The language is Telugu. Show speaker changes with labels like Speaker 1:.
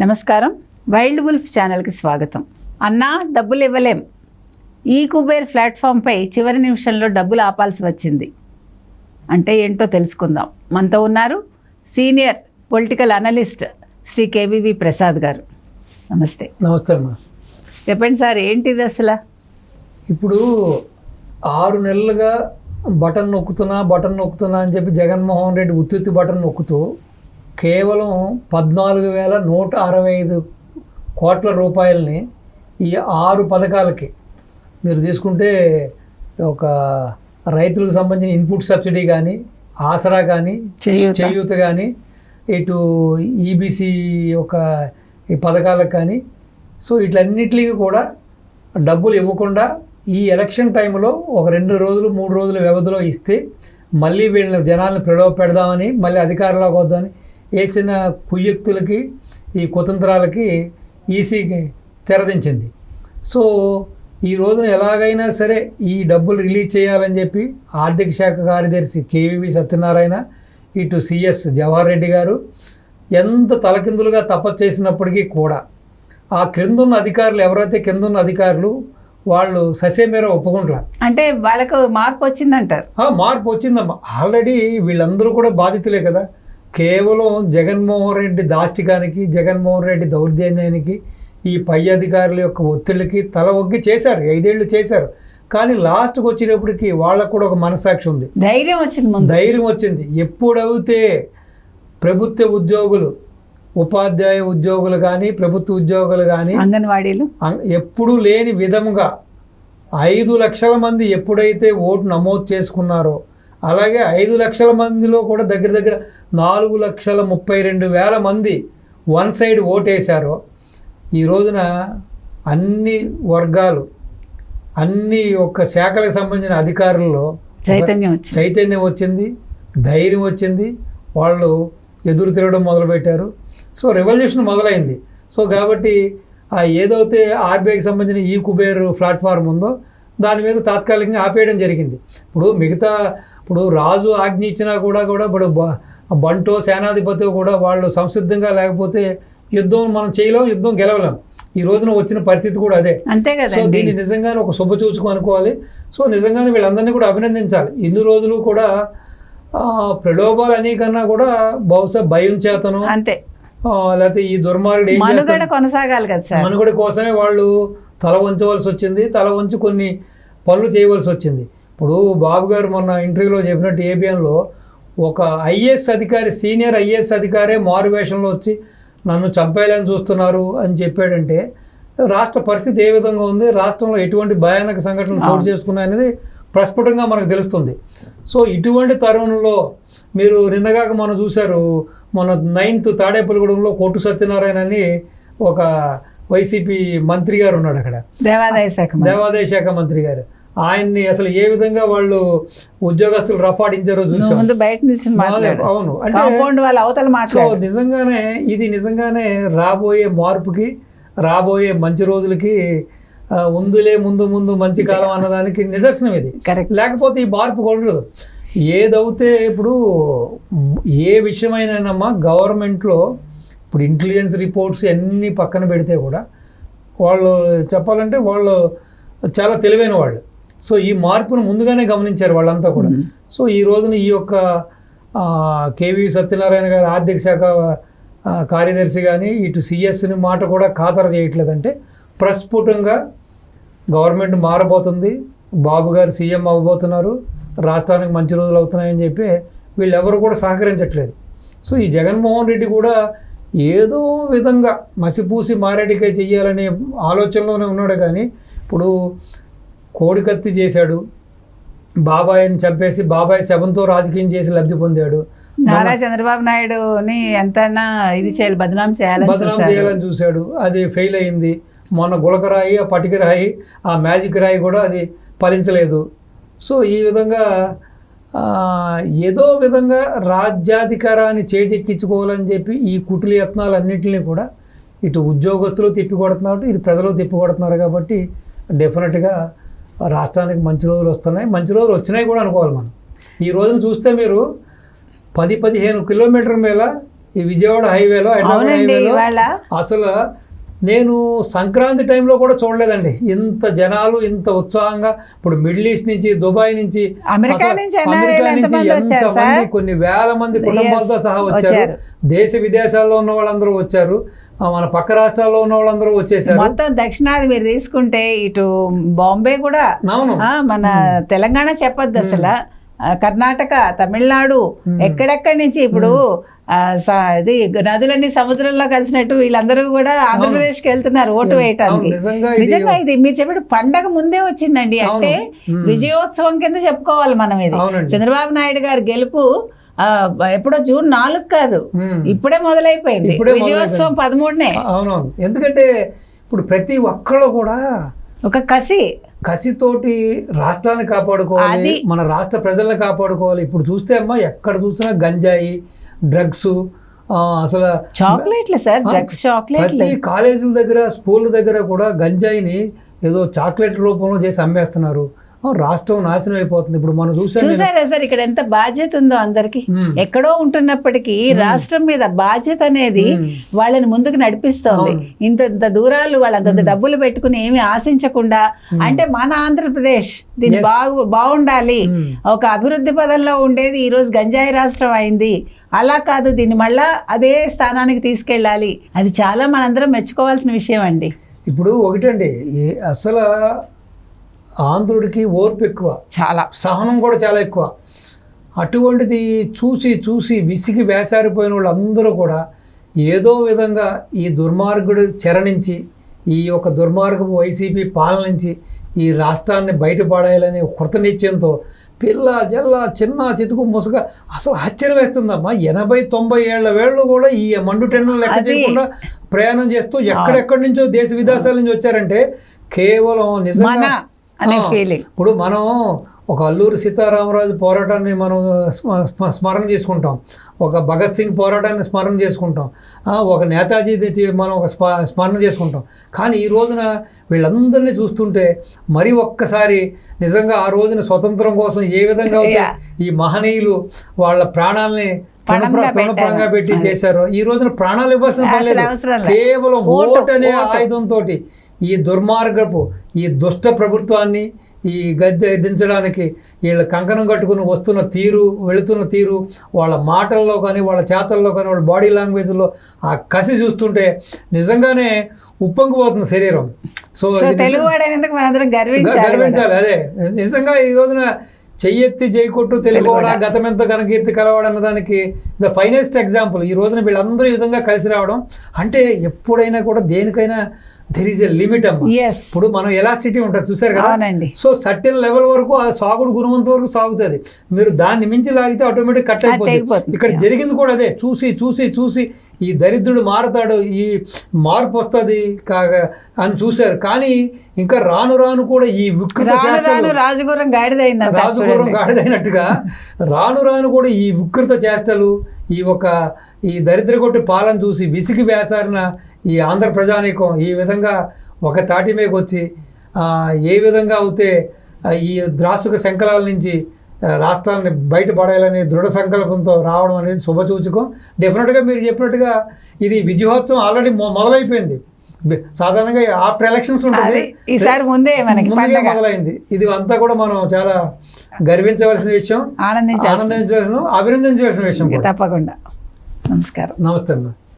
Speaker 1: నమస్కారం. వైల్డ్ వుల్ఫ్ ఛానల్కి స్వాగతం. అన్నా డబ్బులు ఇవ్వలేం, ఈ కుబేర్ ప్లాట్ఫామ్పై చివరి నిమిషంలో డబ్బులు ఆపాల్సి వచ్చింది అంటే ఏంటో తెలుసుకుందాం. మనతో ఉన్నారు senior political analyst Shri KVV Prasad గారు. నమస్తే.
Speaker 2: నమస్తే అమ్మా.
Speaker 1: చెప్పండి సార్, ఏంటిది అసలు?
Speaker 2: ఇప్పుడు 6 నెలలుగా బటన్ నొక్కుతున్నా అని చెప్పి జగన్మోహన్ రెడ్డి ఉత్తుత్తి బటన్ నొక్కుతూ కేవలం 14,165 కోట్ల రూపాయలని ఈ 6 పథకాలకి మీరు తీసుకుంటే ఒక రైతులకు సంబంధించిన ఇన్పుట్ సబ్సిడీ కానీ, ఆసరా కానీ, చేయూత కానీ, ఇటు ఈబీసీ ఈ పథకాలకు కానీ, సో వీటన్నిటికీ కూడా డబ్బులు ఇవ్వకుండా ఈ ఎలక్షన్ టైంలో ఒక 2 రోజులు 3 రోజుల వ్యవధిలో ఇస్తే మళ్ళీ వీళ్ళని జనాలను ప్రలోభ పెడదామని, మళ్ళీ అధికారంలోకి వద్దామని వేసిన కుయుక్తులకి, ఈ కుతంత్రాలకి ఈసీకి తెరదించింది. సో ఈ రోజున ఎలాగైనా సరే ఈ డబ్బులు రిలీజ్ చేయాలని చెప్పి ఆర్థిక శాఖ కార్యదర్శి కేవీవి సత్యనారాయణ, ఇటు సిఎస్ జవహర్ రెడ్డి గారు ఎంత తలకిందులుగా తపస్సు చేసినప్పటికీ కూడా ఆ క్రిందున్న అధికారులు, ఎవరైతే కిందున్న అధికారులు వాళ్ళు ససేమేర ఒప్పుకుంటారు.
Speaker 1: అంటే వాళ్ళకు మార్పు వచ్చిందంటారు?
Speaker 2: మార్పు వచ్చిందమ్మా. ఆల్రెడీ వీళ్ళందరూ కూడా బాధితులే కదా. కేవలం జగన్మోహన్ రెడ్డి దాష్టికానికి, జగన్మోహన్ రెడ్డి దౌర్జన్యానికి, ఈ పై అధికారుల యొక్క ఒత్తిళ్ళకి తల ఒగ్గి చేశారు. 5 ఏళ్ళు చేశారు. కానీ లాస్ట్కి వచ్చేటప్పటికి వాళ్ళకు కూడా ఒక మనసాక్షి ఉంది, ధైర్యం వచ్చింది. ఎప్పుడైతే ప్రభుత్వ ఉద్యోగులు, ఉపాధ్యాయ ఉద్యోగులు కానీ, ప్రభుత్వ ఉద్యోగులు కానీ,
Speaker 1: అంగన్వాడీలు
Speaker 2: ఎప్పుడూ లేని విధముగా 5 లక్షల మంది ఎప్పుడైతే ఓటు నమోదు చేసుకున్నారో, అలాగే 5 లక్షల మందిలో కూడా దగ్గర 4,32,000 మంది వన్ సైడ్ ఓటేశారో, ఈ రోజున అన్ని వర్గాలు, అన్ని శాఖలకు సంబంధించిన అధికారుల్లో చైతన్యం వచ్చింది, ధైర్యం వచ్చింది. వాళ్ళు ఎదురు తిరగడం మొదలుపెట్టారు. సో రెవల్యూషన్ మొదలైంది. సో కాబట్టి ఏదైతే ఆర్బీఐకి సంబంధించిన ఈ కుబేర్ ప్లాట్ఫామ్ ఉందో దాని మీద తాత్కాలికంగా ఆపేయడం జరిగింది. ఇప్పుడు రాజు ఆజ్ఞ ఇచ్చినా కూడా ఇప్పుడు బంటో సేనాధిపతి కూడా వాళ్ళు సంసిద్ధంగా లేకపోతే యుద్ధం మనం చేయలేం, యుద్ధం గెలవలేం. ఈ రోజున వచ్చిన పరిస్థితి కూడా అదే. సో దీన్ని నిజంగానే ఒక శుభసూచకం అనుకోవాలి. సో నిజంగానే వీళ్ళందరినీ కూడా అభినందించాలి. ఇన్ని రోజులు కూడా ప్రలోభాలు అనే కన్నా కూడా బహుశా భయం చేతను,
Speaker 1: అంతే,
Speaker 2: లేకపోతే ఈ దుర్మార్గుడు
Speaker 1: మనుగడ కొనసాగాలి కదా సార్,
Speaker 2: మనుగడ కోసమే వాళ్ళు తల వంచవలసి వచ్చింది, తల వంచి కొన్ని పనులు చేయవలసి వచ్చింది. ఇప్పుడు బాబు గారు మొన్న ఇంటర్వ్యూలో చెప్పినట్టు ఏబిఎన్లో ఒక ఐఏఎస్ అధికారి, సీనియర్ ఐఏఎస్ అధికారే మారువేషంలో వచ్చి నన్ను చంపేయాలని చూస్తున్నారు అని చెప్పాడంటే రాష్ట్ర పరిస్థితి ఏ విధంగా ఉంది, రాష్ట్రంలో ఎటువంటి భయానక సంఘటనలు చోటు చేసుకున్నాయనేది ప్రస్ఫుటంగా మనకు తెలుస్తుంది. సో ఇటువంటి తరుణంలో మీరు నిన్నగాక మనం చూశారు, మన 9th తాడేపల్లిగూడెంలో కోట్టు సత్యనారాయణ అని ఒక వైసీపీ మంత్రి గారు ఉన్నాడు అక్కడ, దేవాదాయ శాఖ మంత్రి గారు. ఆయన్ని అసలు ఏ విధంగా వాళ్ళు ఉద్యోగస్తులు రఫాడించారో చూసాం. అవును, అంటే సో నిజంగానే రాబోయే మార్పుకి, రాబోయే మంచి రోజులకి ఉందులే ముందు మంచి కాలం అన్నదానికి నిదర్శనం ఇది. లేకపోతే ఈ మార్పు కొనలేదు. ఏదైతే ఇప్పుడు ఏ విషయమైనానమ్మా గవర్నమెంట్లో ఇప్పుడు ఇంటెలిజెన్స్ రిపోర్ట్స్ అన్నీ పక్కన పెడితే కూడా వాళ్ళు చెప్పాలంటే వాళ్ళు చాలా తెలివైన వాళ్ళు. సో ఈ మార్పును ముందుగానే గమనించారు వాళ్ళంతా కూడా. సో ఈ రోజున ఈ యొక్క కేవీవి సత్యనారాయణ గారు ఆర్థిక శాఖ కార్యదర్శి కానీ, ఇటు సిఎస్ని మాట కూడా ఖాతరు చేయట్లేదంటే ప్రస్ఫుటంగా గవర్నమెంట్ మారబోతుంది, బాబు గారు సీఎం అవ్వబోతున్నారు, రాష్ట్రానికి మంచి రోజులు అవుతున్నాయని చెప్పి వీళ్ళెవరు కూడా సహకరించట్లేదు. సో ఈ జగన్మోహన్ రెడ్డి కూడా ఏదో విధంగా మసిపూసి మారేడికాయ చెయ్యాలనే ఆలోచనలోనే ఉన్నాడు. కానీ ఇప్పుడు కోడికత్తి చేశాడు, బాబాయిని చంపేసి బాబాయ్ శవంతో రాజకీయం చేసి లబ్ధి పొందాడు.
Speaker 1: నారా చంద్రబాబు నాయుడుని ఎంతైనా ఇది చేయాలి, బదనాం చేయాలని
Speaker 2: చూశాడు, అది ఫెయిల్ అయింది. మొన్న గులకరాయి, ఆ పటికరాయి, ఆ మ్యాజిక్ రాయి కూడా అది ఫలించలేదు. సో ఈ విధంగా ఏదో విధంగా రాజ్యాధికారాన్ని చేజెక్కించుకోవాలని చెప్పి ఈ కుటిల యత్నాలన్నింటినీ కూడా ఇటు ఉద్యోగస్తులు తిప్పికొడుతున్నారు, ఇటు ప్రజలు తిప్పికొడుతున్నారు. కాబట్టి డెఫినెట్గా రాష్ట్రానికి మంచి రోజులు వస్తున్నాయి, మంచి రోజులు వచ్చినాయి కూడా అనుకోవాలి మనం. ఈ రోజున చూస్తే మీరు 10-15 కిలోమీటర్ల మేర ఈ విజయవాడ హైవేలో హైదరాబాద్
Speaker 1: అవునండి
Speaker 2: హైవేలో
Speaker 1: ఇవాళ
Speaker 2: అసలు నేను సంక్రాంతి టైంలో కూడా చూడలేదండి ఇంత జనాలు ఇంత ఉత్సాహంగా. ఇప్పుడు మిడిల్ ఈస్ట్ నుంచి, దుబాయ్ నుంచి,
Speaker 1: అమెరికా
Speaker 2: అసలు
Speaker 1: నుంచి
Speaker 2: అమెరికా నుంచి
Speaker 1: ఎంతమంది వచ్చారు
Speaker 2: ఎంతమంది,
Speaker 1: సార్?
Speaker 2: కొన్ని వేల మంది కుటుంబాలతో సహా వచ్చారు.
Speaker 1: వచ్చారు.
Speaker 2: దేశ విదేశాల్లో ఉన్న వాళ్ళందరూ వచ్చారు. మన పక్క రాష్ట్రాల్లో ఉన్న వాళ్ళందరూ వచ్చేసారు.
Speaker 1: మొత్తం దక్షిణాది మీరు తీసుకుంటే ఇటు బాంబే కూడా,
Speaker 2: అవును.
Speaker 1: మన తెలంగాణ చెప్పొద్దు అసలు, కర్ణాటక, తమిళనాడు, ఎక్కడెక్కడి నుంచి ఇప్పుడు ఇది నదులన్నీ సముద్రంలో కలిసినట్టు వీళ్ళందరూ కూడా ఆంధ్రప్రదేశ్కి వెళ్తున్నారు ఓటు వేయటానికి. నిజంగా ఇది మీరు చెప్పిన పండగ ముందే వచ్చిందండి. అంటే విజయోత్సవం కింద చెప్పుకోవాలి మనం ఇది. చంద్రబాబు నాయుడు గారి గెలుపు ఎప్పుడో జూన్ 4 కాదు, ఇప్పుడే మొదలైపోయింది. విజయోత్సవం 13నే.
Speaker 2: అవునవును. ఎందుకంటే ఇప్పుడు ప్రతి ఒక్కళ్ళు కూడా
Speaker 1: ఒక కసితోటి
Speaker 2: రాష్ట్రాన్ని కాపాడుకోవాలి, మన రాష్ట్ర ప్రజల్ని కాపాడుకోవాలి. ఇప్పుడు చూస్తే అమ్మా ఎక్కడ చూసినా గంజాయి, డ్రగ్స్, అసలు
Speaker 1: చాక్లెట్లు సార్, డ్రగ్స్ చాక్లెట్లు.
Speaker 2: ప్రతి కాలేజీల దగ్గర, స్కూళ్ళ దగ్గర కూడా గంజాయిని ఏదో చాక్లెట్ రూపంలో చేసి అమ్మేస్తున్నారు. రాష్ట్రం నాశనం అయిపోతుంది. ఇప్పుడు మనం
Speaker 1: చూసారా సార్ ఇక్కడ ఎంత బాధ్యత ఉందో అందరికి. ఎక్కడో ఉంటున్నప్పటికీ రాష్ట్రం మీద బాధ్యత అనేది వాళ్ళని ముందుకు నడిపిస్తోంది. ఇంత దూరాలు వాళ్ళంత డబ్బులు పెట్టుకుని ఏమి ఆశించకుండా, అంటే మన ఆంధ్రప్రదేశ్ దీన్ని బాగుండాలి, ఒక అభివృద్ధి పదంలో ఉండేది ఈ రోజు గంజాయి రాష్ట్రం అయింది. అలా కాదు, దీన్ని మళ్ళా అదే స్థానానికి తీసుకెళ్ళాలి. అది చాలా మనందరం మెచ్చుకోవాల్సిన విషయం అండి.
Speaker 2: ఇప్పుడు ఒకటండి, అసలు ఆంధ్రుడికి ఓర్పు ఎక్కువ, చాలా సహనం కూడా చాలా ఎక్కువ. అటువంటిది చూసి చూసి విసిగి వేసారిపోయిన వాళ్ళందరూ కూడా ఏదో విధంగా ఈ దుర్మార్గుడు చెర నుంచి, ఈ యొక్క దుర్మార్గపు వైసీపీ పాలన నుంచి ఈ రాష్ట్రాన్ని బయటపడాలని కృత నిశ్చయంతో పిల్ల జల్ల చిన్న చితుకు ముసుగా అసలు ఆశ్చర్యం వేస్తుందమ్మా. 80-90 ఏళ్ల వేళ్ళు కూడా ఈ మండు టెండలు లెక్క చేయకుండా ప్రయాణం చేస్తూ ఎక్కడెక్కడి నుంచో దేశ విదేశాల నుంచి వచ్చారంటే కేవలం నిజంగా ఇప్పుడు మనం ఒక అల్లూరి సీతారామరాజు పోరాటాన్ని మనం స్మరణ చేసుకుంటాం, ఒక భగత్ సింగ్ పోరాటాన్ని స్మరణ చేసుకుంటాం, ఒక నేతాజీ మనం ఒక స్మరణ చేసుకుంటాం. కానీ ఈ రోజున వీళ్ళందరినీ చూస్తుంటే మరి ఒక్కసారి నిజంగా ఆ రోజున స్వతంత్రం కోసం ఏ విధంగా అయితే ఈ మహనీయులు వాళ్ళ ప్రాణాలని తృణప్రాయంగా పెట్టి చేశారో, ఈ రోజున ప్రాణాలు ఇవ్వాల్సిన పని లేదు. కేవలం ఓటు అనే ఆయుధంతో ఈ దుర్మార్గపు, ఈ దుష్ట ప్రభుత్వాన్ని ఈ గద్దె దించడానికి వీళ్ళ కంకణం కట్టుకుని వస్తున్న తీరు, వెళుతున్న తీరు, వాళ్ళ మాటల్లో కానీ, వాళ్ళ చేతల్లో కానీ, వాళ్ళ బాడీ లాంగ్వేజ్లో ఆ కసి చూస్తుంటే నిజంగానే ఉప్పొంగిపోతుంది శరీరం. సో గర్వించాలి. అదే నిజంగా ఈ రోజున చెయ్యెత్తి జైకొట్టు తెలుగువాడ గతమెంత ఘనకీర్తి కలవాడు అన్నదానికి ద ఫైనెస్ట్ ఎగ్జాంపుల్. ఈ రోజున వీళ్ళందరూ ఈ విధంగా కలిసి రావడం అంటే ఎప్పుడైనా కూడా దేనికైనా దెర్ ఈజ్ ఎ లిమిట్ అమ్మ. ఇప్పుడు మనం ఎలాస్టిటీ ఉంటుంది చూసారు కదా. సో సర్టెన్ లెవెల్ వరకు ఆ సాగుడు గుణవంత వరకు సాగుతుంది. మీరు దాన్ని మించి లాగితే ఆటోమేటిక్ కట్ అయిపోతుంది. ఇక్కడ జరిగింది కూడా అదే. చూసి చూసి చూసి ఈ దరిద్రుడు మారతాడు, ఈ మార్పు వస్తుంది అని చూశారు. కానీ ఇంకా రాను రాను కూడా ఈ వికృత చేష్టలు, రాజుగుర్రం గాడిదైనట్టుగా రాను రాను కూడా ఈ వికృత చేష్టలు, ఈ దరిద్ర కొట్టి పాలన చూసి విసిగి వేసారిన ఈ ఆంధ్ర ప్రజానీకం ఈ విధంగా ఒక తాటి మీదకి వచ్చి ఏ విధంగా అయితే ఈ ద్రాసుక శంకలాల నుంచి రాష్ట్రాన్ని బయటపడాలని దృఢ సంకల్పంతో రావడం అనేది శుభసూచకం. డెఫినెట్గా మీరు చెప్పినట్టుగా ఇది విజయోత్సవం ఆల్రెడీ మొదలైపోయింది. సాధారణంగా ఆఫ్టర్ ఎలక్షన్స్ ఉంటుంది, ఈసారి ముందే మొదలైంది. ఇది అంతా కూడా మనం చాలా గర్వించవలసిన విషయం, ఆనందించవలసిన, అభినందించవలసిన విషయం.
Speaker 1: తప్పకుండా. నమస్కారం.
Speaker 2: నమస్తే అమ్మా.